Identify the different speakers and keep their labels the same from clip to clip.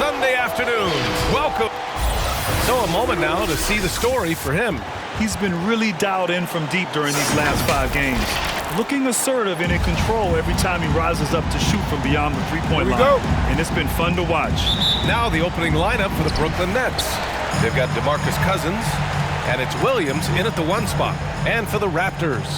Speaker 1: Sunday afternoon. Welcome. So a moment now to see the story for him.
Speaker 2: He's been really dialed in from deep during these last 5 games. Looking assertive and in control every time he rises up to shoot from beyond the three-point line. And it's been fun to watch.
Speaker 1: Now the opening lineup for the Brooklyn Nets. They've got DeMarcus Cousins, and it's Williams in at the 1 spot. And for the Raptors,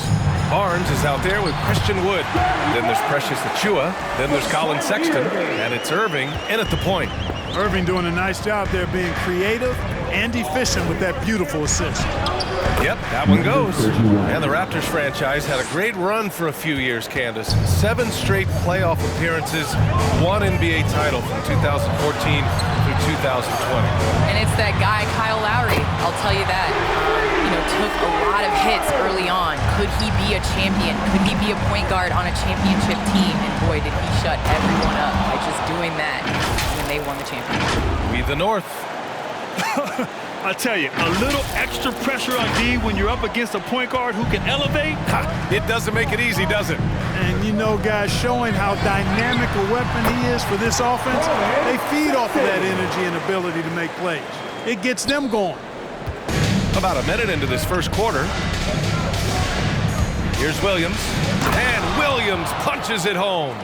Speaker 1: Barnes is out there with Christian Wood. Then there's Precious Achiuwa. Then there's Colin Sexton, and it's Irving in at the point.
Speaker 3: Irving doing a nice job there being creative and efficient with that beautiful assist.
Speaker 1: Yep, that one goes. And the Raptors franchise had a great run for a few years, Candace. 7 straight playoff appearances, 1 NBA title from 2014 through 2020.
Speaker 4: And it's that guy, Kyle Lowry, I'll tell you that. Took a lot of hits early on. Could he be a champion? Could he be a point guard on a championship team? And boy, did he shut everyone up by just doing that when they won the championship.
Speaker 1: We the North.
Speaker 2: I tell you, a little extra pressure on D when you're up against a point guard who can elevate.
Speaker 1: It doesn't make it easy, does it?
Speaker 3: And guys, showing how dynamic a weapon he is for this offense, they feed off of that energy and ability to make plays. It gets them going.
Speaker 1: About a minute into this first quarter. Here's Williams. And Williams punches it home.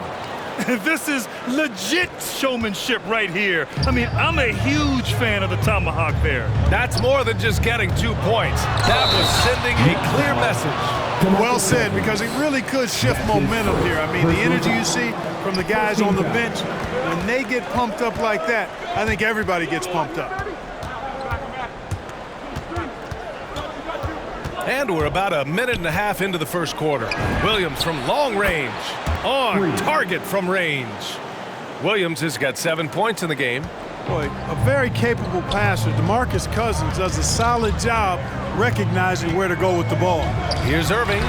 Speaker 2: This is legit showmanship right here. I mean, I'm a huge fan of the tomahawk there.
Speaker 1: That's more than just getting 2 points. That was sending a clear message.
Speaker 3: Well said, because it really could shift momentum here. I mean, the energy you see from the guys on the bench, when they get pumped up like that, I think everybody gets pumped up.
Speaker 1: And we're about a minute and a half into the first quarter. Williams from long range, on target from range. Williams has got 7 points in the game.
Speaker 3: Boy, a very capable passer. DeMarcus Cousins does a solid job recognizing where to go with the ball.
Speaker 1: Here's Irving.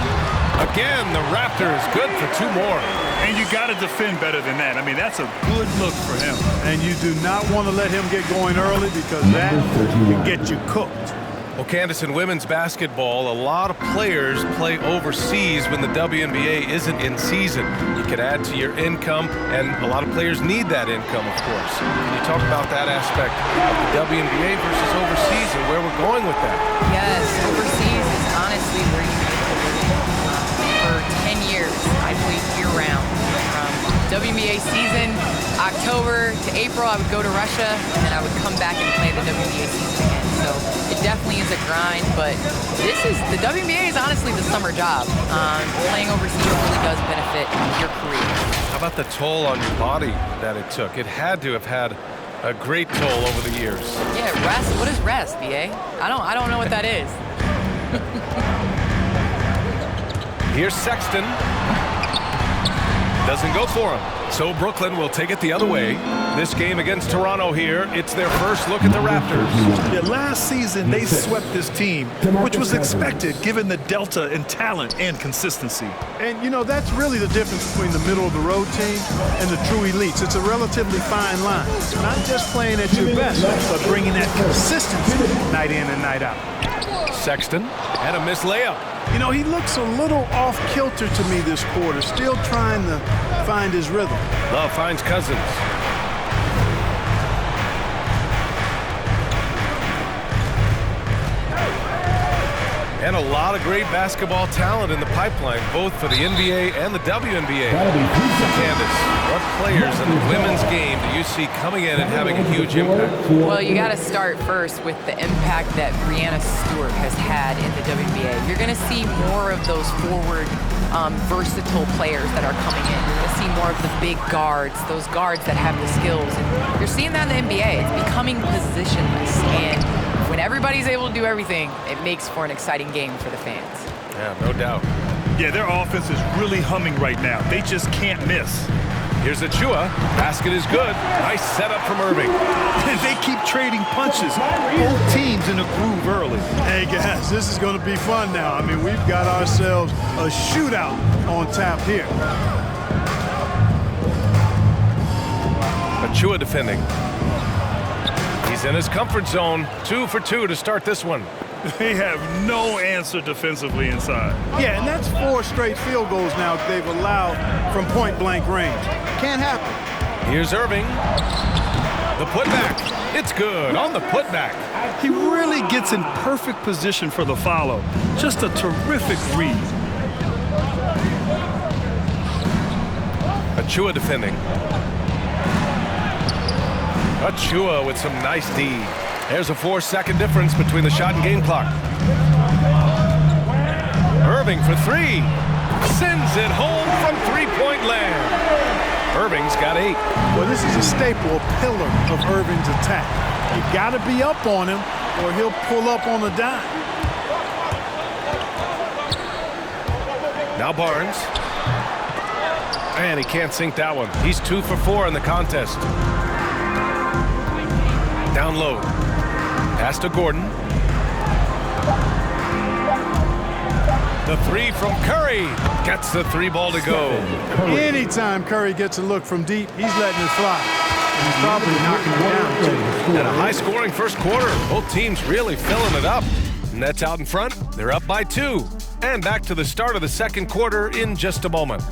Speaker 1: Again, the Raptors good for 2 more.
Speaker 2: And you got to defend better than that. I mean, that's a good look for him.
Speaker 3: And you do not want to let him get going early because that can get you cooked.
Speaker 1: Well, Candace, in women's basketball, a lot of players play overseas when the WNBA isn't in season. You can add to your income, and a lot of players need that income, of course. Can you talk about that aspect of the WNBA versus overseas and where we're going with that?
Speaker 4: Yes, overseas is honestly where you make a living. For 10 years, I played year-round. From WNBA season, October to April, I would go to Russia, and then I would come back and play the WNBA season again. So it definitely is a grind, but the WNBA is honestly the summer job. Playing overseas really does benefit your career.
Speaker 1: How about the toll on your body that it took? It had to have had a great toll over the years.
Speaker 4: Yeah, rest. What is rest, BA? I don't know what that is.
Speaker 1: Here's Sexton. Doesn't go for him. So Brooklyn will take it the other way. This game against Toronto here, it's their first look at the Raptors.
Speaker 2: Yeah, last season they swept this team, which was expected given the delta in talent and consistency.
Speaker 3: And, that's really the difference between the middle-of-the-road team and the true elites. It's a relatively fine line. Not just playing at your best, but bringing that consistency night in and night out.
Speaker 1: Sexton and a missed layup.
Speaker 3: He looks a little off-kilter to me this quarter, still trying to find his rhythm.
Speaker 1: Love finds Cousins. And a lot of great basketball talent in the pipeline, both for the NBA and the WNBA. Candace, what players in the women's game do you see coming in and having a huge impact?
Speaker 4: Well, you got to start first with the impact that Breanna Stewart has had in the WNBA. You're going to see more of those forward, versatile players that are coming in. You're going to see more of the big guards, those guards that have the skills. And you're seeing that in the NBA. It's becoming positionless. And when everybody's able to do everything, it makes for an exciting game for the fans.
Speaker 1: Yeah, no doubt.
Speaker 2: Yeah, their offense is really humming right now. They just can't miss.
Speaker 1: Here's Achiuwa. Basket is good. Nice setup from Irving.
Speaker 2: And they keep trading punches. Both teams in a groove early.
Speaker 3: Hey, guys, this is going to be fun now. I mean, we've got ourselves a shootout on tap here.
Speaker 1: Achiuwa defending. He's in his comfort zone. 2 for 2 to start this one.
Speaker 2: They have no answer defensively inside.
Speaker 3: Yeah, and that's 4 straight field goals now they've allowed from point-blank range. Can't happen.
Speaker 1: Here's Irving. The putback. It's good on the putback.
Speaker 2: He really gets in perfect position for the follow. Just a terrific read.
Speaker 1: Achua defending. Achua with some nice D. There's a 4-second difference between the shot and game clock. Irving for three. Sends it home from three-point land. Irving's got 8.
Speaker 3: Well, this is a staple, a pillar of Irving's attack. You got to be up on him or he'll pull up on a dime.
Speaker 1: Now Barnes. And he can't sink that one. He's 2 for 4 in the contest. Down low. Pass to Gordon. The 3 from Curry. Gets the 3 ball to go.
Speaker 3: Anytime Curry gets a look from deep, he's letting it fly. And he's probably knocking it down, too.
Speaker 1: And a high-scoring first quarter. Both teams really filling it up. Nets out in front. They're up by 2. And back to the start of the second quarter in just a moment.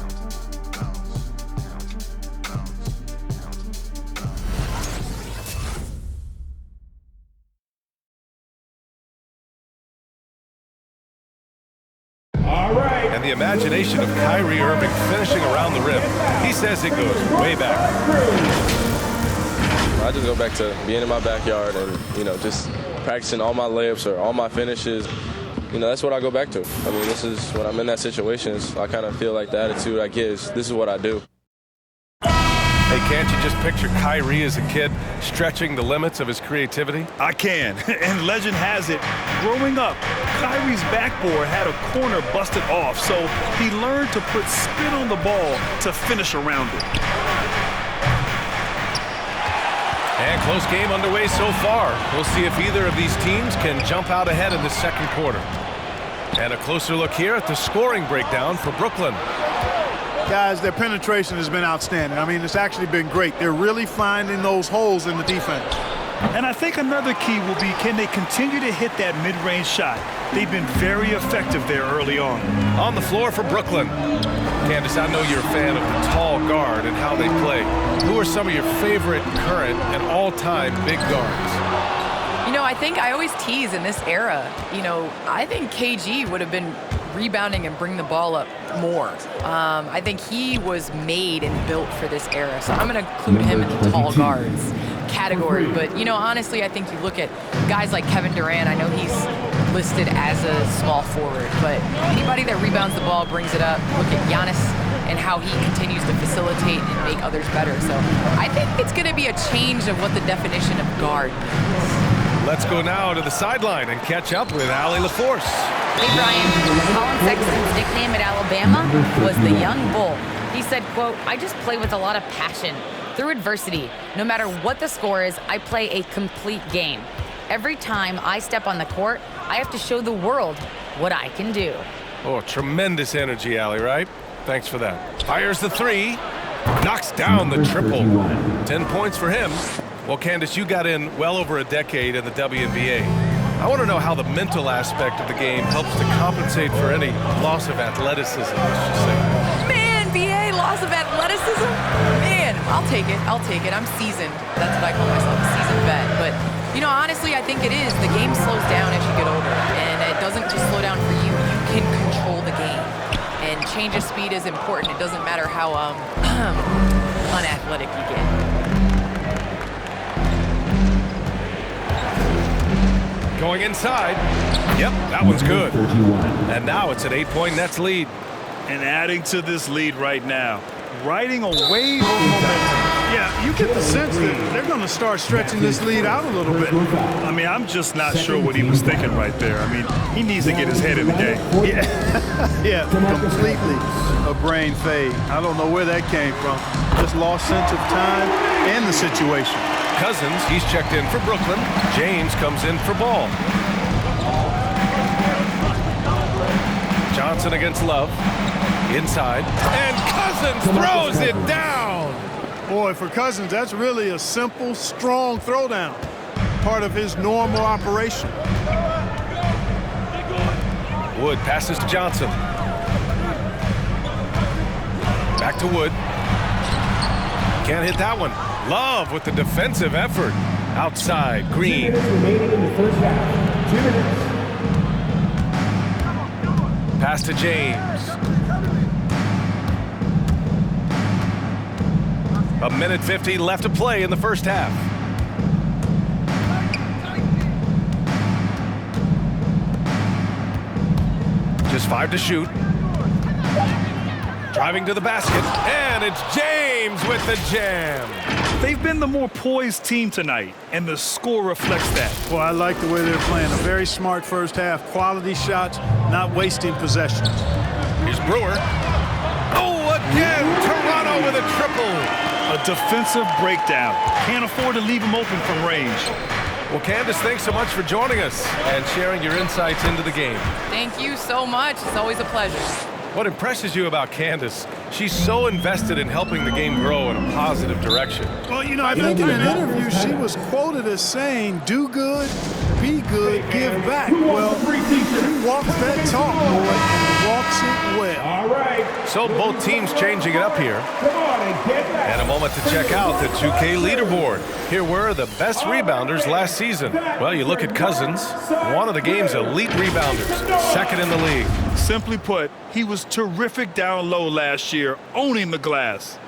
Speaker 1: And the imagination of Kyrie Irving finishing around the rim. He says it goes way back.
Speaker 5: I just go back to being in my backyard and, just practicing all my layups or all my finishes. That's what I go back to. I mean, this is when I'm in that situation, I kind of feel like the attitude I get is this is what I do.
Speaker 1: Hey, can't you just picture Kyrie as a kid stretching the limits of his creativity?
Speaker 2: I can, and legend has it, growing up, Kyrie's backboard had a corner busted off, so he learned to put spin on the ball to finish around it.
Speaker 1: And close game underway so far. We'll see if either of these teams can jump out ahead in the second quarter. And a closer look here at the scoring breakdown for Brooklyn.
Speaker 3: Guys, their penetration has been outstanding. I mean, it's actually been great. They're really finding those holes in the defense.
Speaker 2: And I think another key will be, can they continue to hit that mid-range shot? They've been very effective there early on.
Speaker 1: On the floor for Brooklyn. Candace, I know you're a fan of the tall guard and how they play. Who are some of your favorite current and all-time big guards?
Speaker 4: I think I always tease in this era. I think KG would have been rebounding and bring the ball up more. I think he was made and built for this era. So I'm going to include him in the tall guards category. But, honestly, I think you look at guys like Kevin Durant. I know he's listed as a small forward. But anybody that rebounds the ball, brings it up. Look at Giannis and how he continues to facilitate and make others better. So I think it's going to be a change of what the definition of guard means.
Speaker 1: Let's go now to the sideline and catch up with Allie LaForce.
Speaker 6: Hey, Brian. Colin Sexton's nickname at Alabama was the Young Bull. He said, quote, "I just play with a lot of passion. Through adversity, no matter what the score is, I play a complete game. Every time I step on the court, I have to show the world what I can do."
Speaker 1: Oh, tremendous energy, Allie, right? Thanks for that. Fires the 3. Knocks down the triple. 10 points for him. Well, Candace, you got in well over a decade in the WNBA. I want to know how the mental aspect of the game helps to compensate for any loss of athleticism, let's just say.
Speaker 4: Man, BA, loss of athleticism? Man, I'll take it. I'm seasoned. That's what I call myself, a seasoned vet. But, honestly, I think it is. The game slows down as you get older. And it doesn't just slow down for you. You can control the game. And change of speed is important. It doesn't matter how unathletic you get.
Speaker 1: Going inside. Yep, that one's good. And now it's an 8-point Nets lead.
Speaker 2: And adding to this lead right now, riding a wave of momentum.
Speaker 3: Yeah, you get the sense that they're going to start stretching this lead out a little bit.
Speaker 2: I mean, I'm just not sure what he was thinking right there. I mean, he needs to get his head in the game.
Speaker 3: Yeah, completely a brain fade. I don't know where that came from. Just lost sense of time and the situation.
Speaker 1: Cousins, he's checked in for Brooklyn. James comes in for Ball. Johnson against Love. Inside. And Cousins throws it down.
Speaker 3: Boy, for Cousins, that's really a simple, strong throwdown. Part of his normal operation.
Speaker 1: Wood passes to Johnson. Back to Wood. Can't hit that one. Love with the defensive effort. Outside, Green.
Speaker 7: 2 minutes remaining in the first half. 2 minutes.
Speaker 1: Pass to James. A minute 50 left to play in the first half. Just 5 to shoot. Driving to the basket, and it's James with the jam.
Speaker 2: They've been the more poised team tonight, and the score reflects that.
Speaker 3: Well, I like the way they're playing. A very smart first half. Quality shots, not wasting possessions.
Speaker 1: Here's Brewer. Oh, again, Toronto with a triple.
Speaker 2: A defensive breakdown. Can't afford to leave him open from range.
Speaker 1: Well, Candace, thanks so much for joining us and sharing your insights into the game.
Speaker 4: Thank you so much. It's always a pleasure.
Speaker 1: What impresses you about Candace? She's so invested in helping the game grow in a positive direction.
Speaker 3: Well, you know, I think in an interview she was quoted as saying, do good, be good, give back. Well, he walks that talk, boy, and walks it well.
Speaker 7: All right.
Speaker 1: So both teams changing it up here.
Speaker 7: Come on and get back.
Speaker 1: And a moment to check out the 2K leaderboard. Here were the best rebounders last season. Well, you look at Cousins, one of the game's elite rebounders, second in the league.
Speaker 2: Simply put, he was terrific down low last year, owning the glass.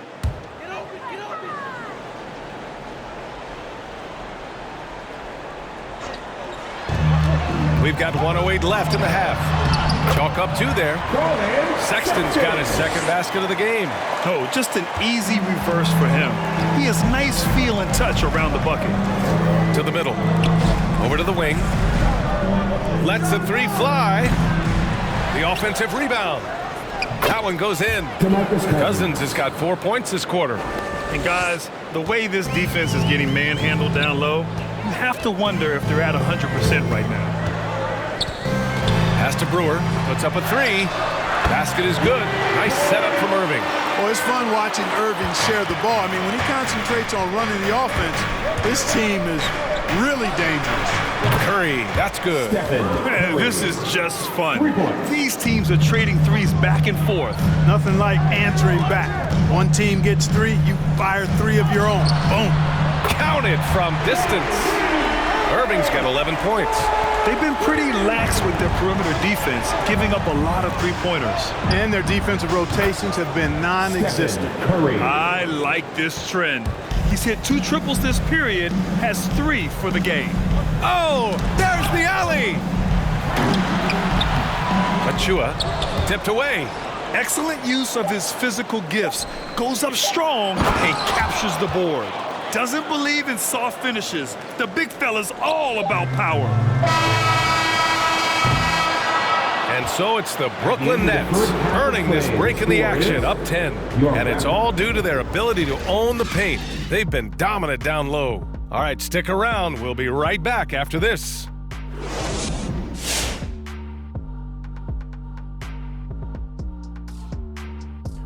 Speaker 1: We've got 1:08 left in the half. Chalk up 2 there. Sexton's got his second basket of the game.
Speaker 2: Oh, just an easy reverse for him. He has nice feel and touch around the bucket.
Speaker 1: To the middle. Over to the wing. Lets the 3 fly. The offensive rebound. That one goes in. Cousins has got 4 points this quarter.
Speaker 2: And guys, the way this defense is getting manhandled down low, you have to wonder if they're at 100% right now.
Speaker 1: Pass to Brewer. Puts up a 3. Basket is good. Nice setup from Irving.
Speaker 3: Well, it's fun watching Irving share the ball. I mean, when he concentrates on running the offense, this team is really dangerous.
Speaker 1: Curry, that's good.
Speaker 2: Man, this is just fun. These teams are trading threes back and forth.
Speaker 3: Nothing like answering back. One team gets 3, you fire 3 of your own. Boom.
Speaker 1: Counted from distance. Irving's got 11 points.
Speaker 2: They've been pretty lax with their perimeter defense, giving up a lot of three-pointers.
Speaker 3: And their defensive rotations have been non-existent.
Speaker 2: I like this trend. He's hit 2 triples this period, has 3 for the game.
Speaker 1: Oh, there's the alley. Achua tipped away.
Speaker 2: Excellent use of his physical gifts. Goes up strong and captures the board. Doesn't believe in soft finishes. The big fella's all about power.
Speaker 1: And so it's the Brooklyn Nets earning this break in the action, up 10. And it's all due to their ability to own the paint. They've been dominant down low. All right, stick around. We'll be right back after this.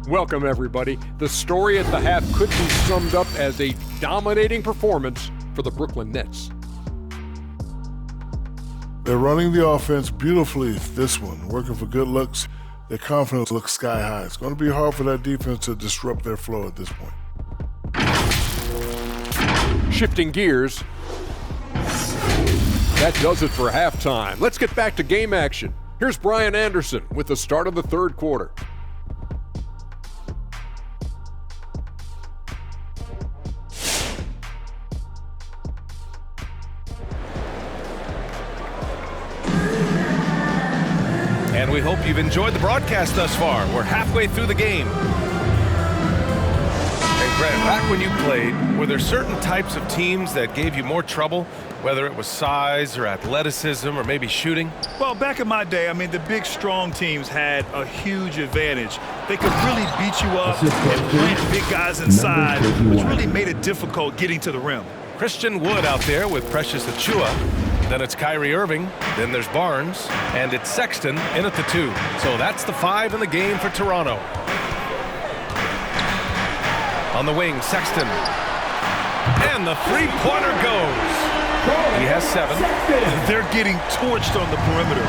Speaker 8: Welcome, everybody. The story at the half could be summed up as a dominating performance for the Brooklyn Nets.
Speaker 9: They're running the offense beautifully, this one, working for good looks. Their confidence looks sky high. It's going to be hard for that defense to disrupt their flow at this point.
Speaker 8: Shifting gears. That does it for halftime. Let's get back to game action. Here's Brian Anderson with the start of the third quarter.
Speaker 1: And we hope you've enjoyed the broadcast thus far. We're halfway through the game. And Grant, back when you played, were there certain types of teams that gave you more trouble, whether it was size or athleticism or maybe shooting?
Speaker 2: Well, back in my day, I mean, the big, strong teams had a huge advantage. They could really beat you up and plant big guys inside, which really made it difficult getting to the rim.
Speaker 1: Christian Wood out there with Precious Achua. Then it's Kyrie Irving. Then there's Barnes. And it's Sexton in at the 2. So that's the 5 in the game for Toronto. On the wing, Sexton. And the three-pointer goes. He has 7.
Speaker 2: They're getting torched on the perimeter.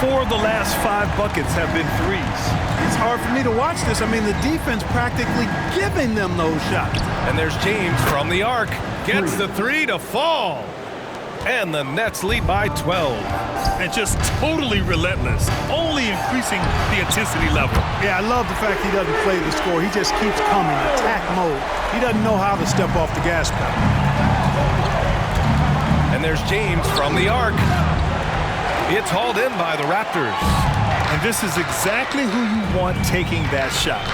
Speaker 2: 4 of the last 5 buckets have been threes.
Speaker 3: It's hard for me to watch this. I mean, the defense practically giving them those shots.
Speaker 1: And there's James from the arc. Gets the 3 to fall. And the Nets lead by 12.
Speaker 2: And just totally relentless, only increasing the intensity level.
Speaker 3: Yeah, I love the fact he doesn't play the score. He just keeps coming, attack mode. He doesn't know how to step off the gas pedal.
Speaker 1: And there's James from the arc. It's hauled in by the Raptors.
Speaker 2: And this is exactly who you want taking that shot.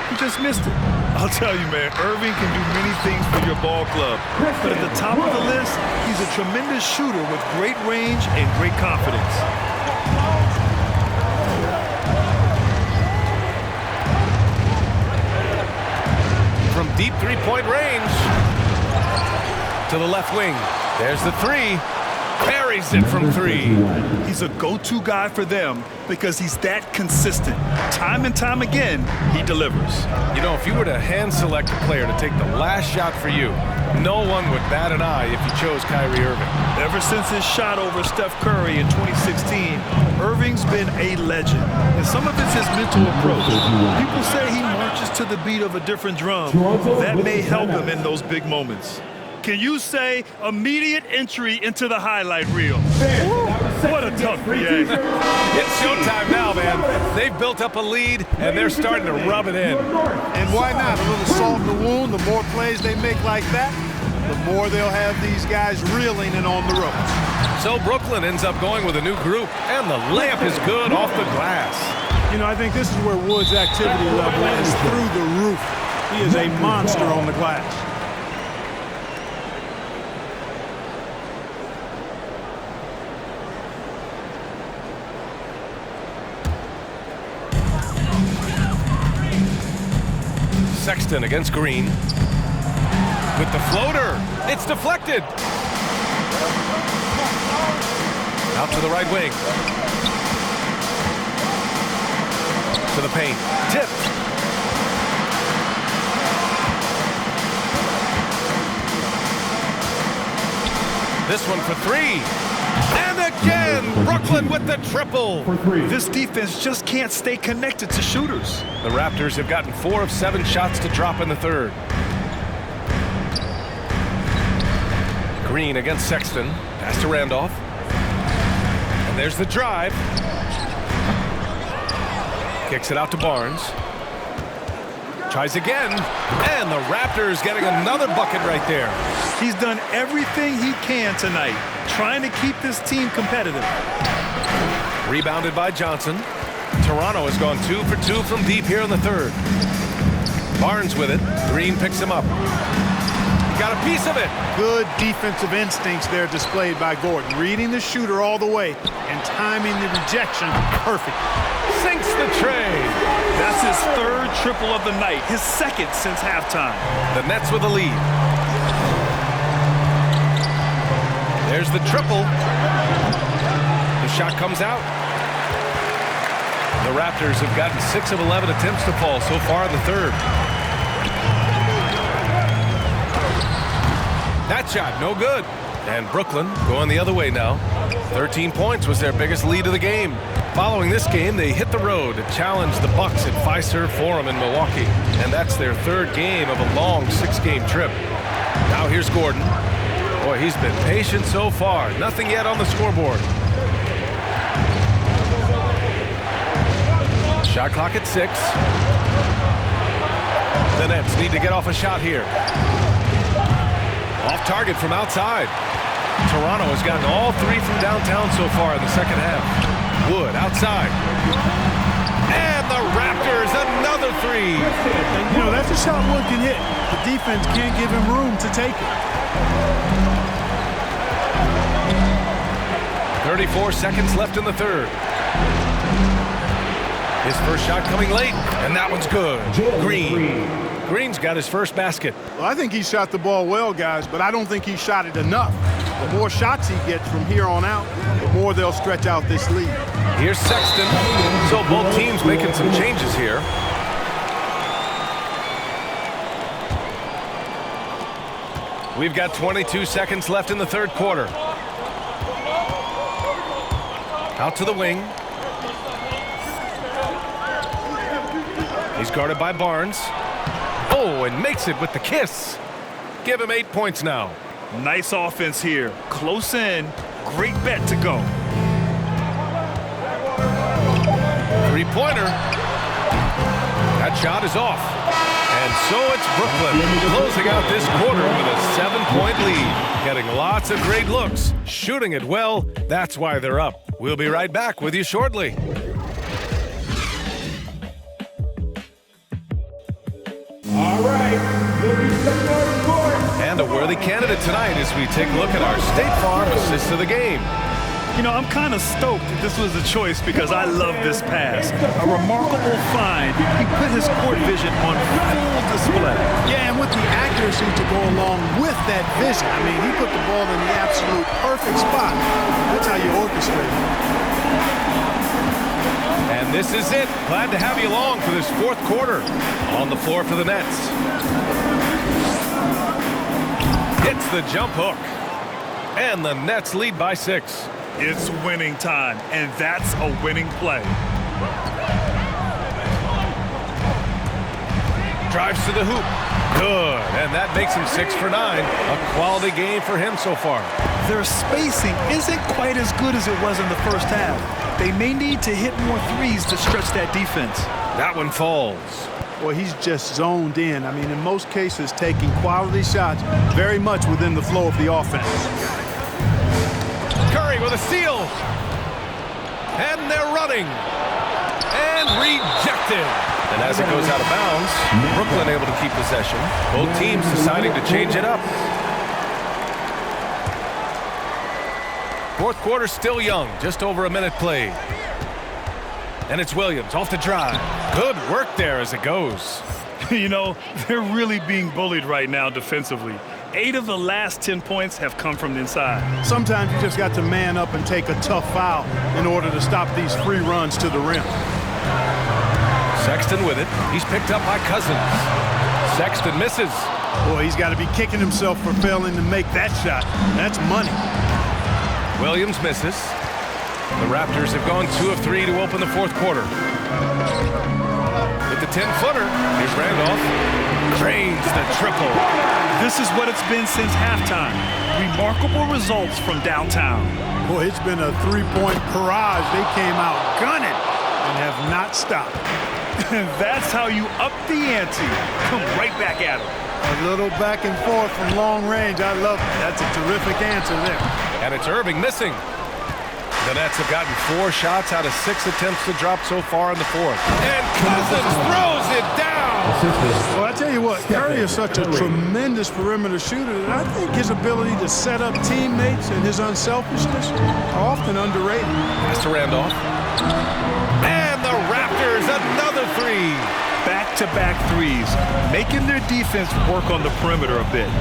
Speaker 2: He just missed it. I'll tell you, man, Irving can do many things for your ball club. But at the top of the list, he's a tremendous shooter with great range and great confidence.
Speaker 1: From deep three-point range to the left wing. There's the 3. Buries it from 3.
Speaker 2: He's a go-to guy for them because he's that consistent. Time and time again, he delivers.
Speaker 1: You know, if you were to hand select a player to take the last shot for you, no one would bat an eye if you chose Kyrie Irving.
Speaker 2: Ever since his shot over Steph Curry in 2016, Irving's been a legend. And some of it's his mental approach. People say he marches to the beat of a different drum. That may help him in those big moments. Can you say immediate entry into the highlight reel? What a tough PA.
Speaker 1: It's showtime now, man. They've built up a lead, and they're starting to rub it in.
Speaker 3: And why not? A little salt in the wound. The more plays they make like that, the more they'll have these guys reeling and on the ropes.
Speaker 1: So Brooklyn ends up going with a new group, and the layup is good off the glass.
Speaker 3: You know, I think this is where Wood's activity level is through the roof. He is a monster on the glass.
Speaker 1: Sexton against Green. With the floater. It's deflected. Out to the right wing. To the paint. Tipped. This one for 3. And again, Brooklyn with the triple.
Speaker 2: This defense just can't stay connected to shooters.
Speaker 1: The Raptors have gotten 4 of 7 shots to drop in the third. Green against Sexton. Pass to Randolph. And there's the drive. Kicks it out to Barnes. Tries again. And the Raptors getting another bucket right there.
Speaker 2: He's done everything he can tonight, trying to keep this team competitive.
Speaker 1: Rebounded by Johnson. Toronto has gone 2 for 2 from deep here in the third. Barnes with it. Green picks him up. He got a piece of it.
Speaker 3: Good defensive instincts there displayed by Gordon. Reading the shooter all the way and timing the rejection perfect.
Speaker 1: Sinks the tray.
Speaker 2: That's his 3rd triple of the night, his 2nd since halftime.
Speaker 1: The Nets with a lead. There's the triple. The shot comes out. The Raptors have gotten 6 of 11 attempts to fall so far in the third. That shot, no good. And Brooklyn going the other way now. 13 points was their biggest lead of the game. Following this game, they hit the road to challenge the Bucks at Fiserv Forum in Milwaukee. And that's their 3rd game of a long 6-game trip. Now here's Gordon. Boy, he's been patient so far. Nothing yet on the scoreboard. Shot clock at 6. The Nets need to get off a shot here. Off target from outside. Toronto has gotten all 3 from downtown so far in the second half. Wood outside. And the Raptors, another 3.
Speaker 3: You know, that's a shot Wood can hit. The defense can't give him room to take it.
Speaker 1: 34 seconds left in the third. His first shot coming late, and that one's good. Green. Green's got his first basket.
Speaker 3: Well, I think he shot the ball well, guys, but I don't think he shot it enough. The more shots he gets from here on out, the more they'll stretch out this lead.
Speaker 1: Here's Sexton. So both teams making some changes here. We've got 22 seconds left in the third quarter. Out to the wing. He's guarded by Barnes. Oh, and makes it with the kiss. Give him 8 points now.
Speaker 2: Nice offense here. Close in. Great bet to go.
Speaker 1: Three-pointer. That shot is off. And so it's Brooklyn closing out this quarter with a 7-point lead. Getting lots of great looks. Shooting it well. That's why they're up. We'll be right back with you shortly.
Speaker 7: All right,
Speaker 1: and a worthy candidate tonight as we take a look at our State Farm assist of the game.
Speaker 2: You know, I'm kind of stoked that this was a choice because I love this pass. A remarkable find. He put his court vision on full display.
Speaker 3: Yeah, and with the accuracy to go along with that vision. I mean, he put the ball in the absolute perfect spot. That's how you orchestrate it.
Speaker 1: And this is it. Glad to have you along for this fourth quarter. On the floor for the Nets. Hits the jump hook. And the Nets lead by 6.
Speaker 2: It's winning time, and that's a winning play.
Speaker 1: Drives to the hoop. Good. And that makes him 6 for 9. A quality game for him so far.
Speaker 2: Their spacing isn't quite as good as it was in the first half. They may need to hit more threes to stretch that defense.
Speaker 1: That one falls.
Speaker 3: Well, he's just zoned in. I mean, in most cases, taking quality shots very much within the flow of the offense.
Speaker 1: Curry with a steal. And they're running. And rejected. And as it goes out of bounds, Brooklyn able to keep possession. Both teams deciding to change it up. Fourth quarter still young. Just over a minute played. And it's Williams off the drive. Good work there as it goes.
Speaker 2: You know, they're really being bullied right now defensively. 8 of the last 10 points have come from the inside.
Speaker 3: Sometimes you just got to man up and take a tough foul in order to stop these free runs to the rim.
Speaker 1: Sexton with it. He's picked up by Cousins. Sexton misses.
Speaker 3: Boy, he's got to be kicking himself for failing to make that shot. That's money.
Speaker 1: Williams misses. The Raptors have gone 2 of 3 to open the fourth quarter. With the 10-footer, here's Randolph. Drains the triple.
Speaker 2: This is what it's been since halftime. Remarkable results from downtown.
Speaker 3: Boy, it's been a three-point barrage. They came out gunning and have not stopped.
Speaker 2: And that's how you up the ante. Come right back at him.
Speaker 3: A little back and forth from long range. I love it. That's a terrific answer there.
Speaker 1: And it's Irving missing. The Nets have gotten 4 shots out of 6 attempts to drop so far in the fourth. And Cousins throws it down.
Speaker 3: Well, I tell you what, Curry is such a tremendous perimeter shooter that I think his ability to set up teammates and his unselfishness are often underrated.
Speaker 1: Pass to Randolph. And the Raptors, another 3.
Speaker 2: Back-to-back threes, making their defense work on the perimeter a bit.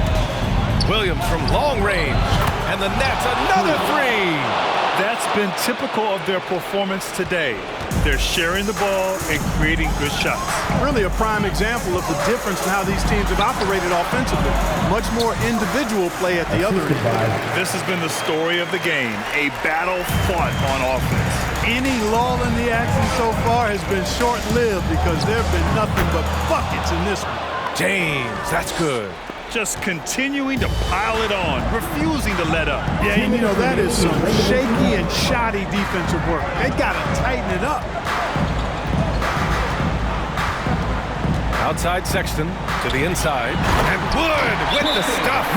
Speaker 1: Williams from long range. And the Nets, another 3.
Speaker 2: That's been typical of their performance today. They're sharing the ball and creating good shots.
Speaker 3: Really a prime example of the difference in how these teams have operated offensively. Much more individual play at the other end.
Speaker 2: This has been the story of the game, a battle fought on offense.
Speaker 3: Any lull in the action so far has been short-lived because there have been nothing but buckets in this one.
Speaker 1: James, that's good.
Speaker 2: Just continuing to pile it on, refusing to let up.
Speaker 3: Yeah, and you know, that is some shaky and shoddy defensive work. They got to tighten it up.
Speaker 1: Outside Sexton to the inside. And Wood with the stuff.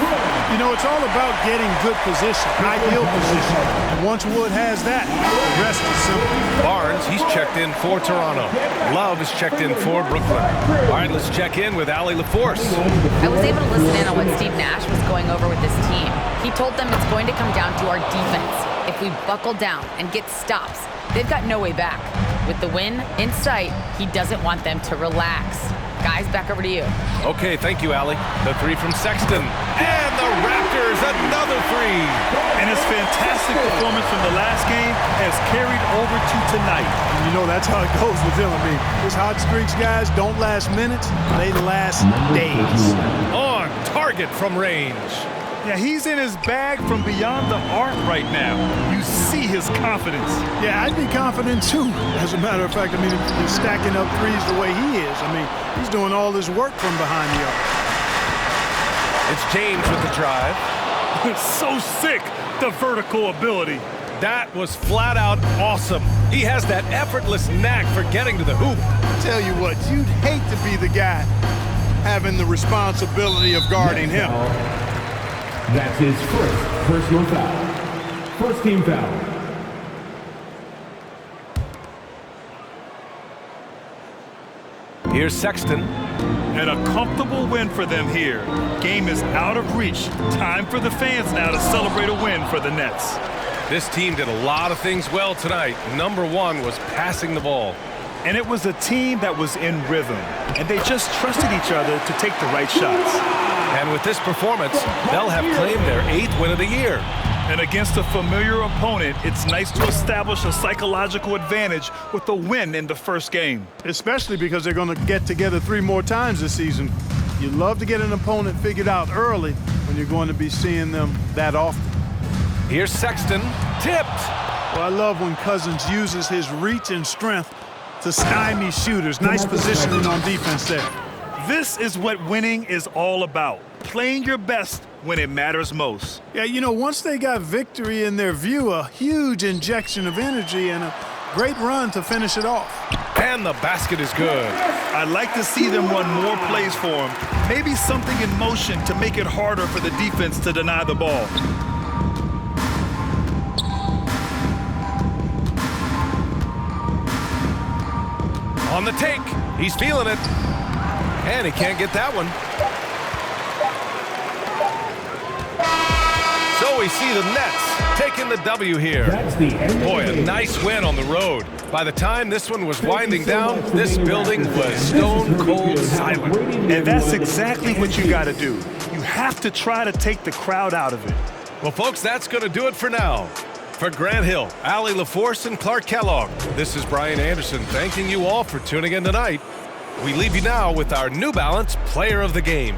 Speaker 3: You know, it's all about getting good position, ideal position. And once Wood has that, the rest is simple.
Speaker 1: Barnes, he's checked in for Toronto. Love is checked in for Brooklyn. All right, let's check in with Allie LaForce.
Speaker 6: I was able to listen in on what Steve Nash was going over with this team. He told them it's going to come down to our defense. If we buckle down and get stops, they've got no way back. With the win in sight, he doesn't want them to relax. Guys, back over to you.
Speaker 1: Okay, thank you, Allie. The 3 from Sexton. And the Raptors, another 3.
Speaker 2: And his fantastic performance from the last game has carried over to tonight.
Speaker 3: And you know, that's how it goes with him. I mean, his hot streaks, guys, don't last minutes. They last days.
Speaker 1: On target from range.
Speaker 2: Yeah, he's in his bag from beyond the arc right now. You see his confidence.
Speaker 3: Yeah, I'd be confident too. As a matter of fact, I mean, if he's stacking up threes the way he is, I mean, he's doing all his work from behind the arc.
Speaker 1: It's James with the drive.
Speaker 2: It's so sick, the vertical ability.
Speaker 1: That was flat out awesome. He has that effortless knack for getting to the hoop.
Speaker 3: Tell you what, you'd hate to be the guy having the responsibility of guarding him.
Speaker 7: That's his first personal foul. First team foul.
Speaker 1: Here's Sexton.
Speaker 2: And a comfortable win for them here. Game is out of reach. Time for the fans now to celebrate a win for the Nets.
Speaker 1: This team did a lot of things well tonight. Number one was passing the ball.
Speaker 2: And it was a team that was in rhythm. And they just trusted each other to take the right shots.
Speaker 1: And with this performance, they'll have claimed their 8th win of the year.
Speaker 2: And against a familiar opponent, it's nice to establish a psychological advantage with a win in the first game.
Speaker 3: Especially because they're going to get together 3 more times this season. You love to get an opponent figured out early when you're going to be seeing them that often.
Speaker 1: Here's Sexton, tipped.
Speaker 3: Well, I love when Cousins uses his reach and strength to stymie shooters. Nice positioning on defense there.
Speaker 2: This is what winning is all about. Playing your best when it matters most.
Speaker 3: Yeah, you know, once they got victory in their view, a huge injection of energy and a great run to finish it off.
Speaker 1: And the basket is good.
Speaker 2: I'd like to see them run more plays for him. Maybe something in motion to make it harder for the defense to deny the ball.
Speaker 1: On the take, he's feeling it. And he can't get that one. So we see the Nets taking the W here. Boy, a nice win on the road. By the time this one was winding down, this building was stone cold silent.
Speaker 2: And that's exactly what you got to do. You have to try to take the crowd out of it.
Speaker 1: Well, folks, that's going to do it for now. For Grant Hill, Allie LaForce, and Clark Kellogg, this is Brian Anderson thanking you all for tuning in tonight. We leave you now with our New Balance Player of the Game.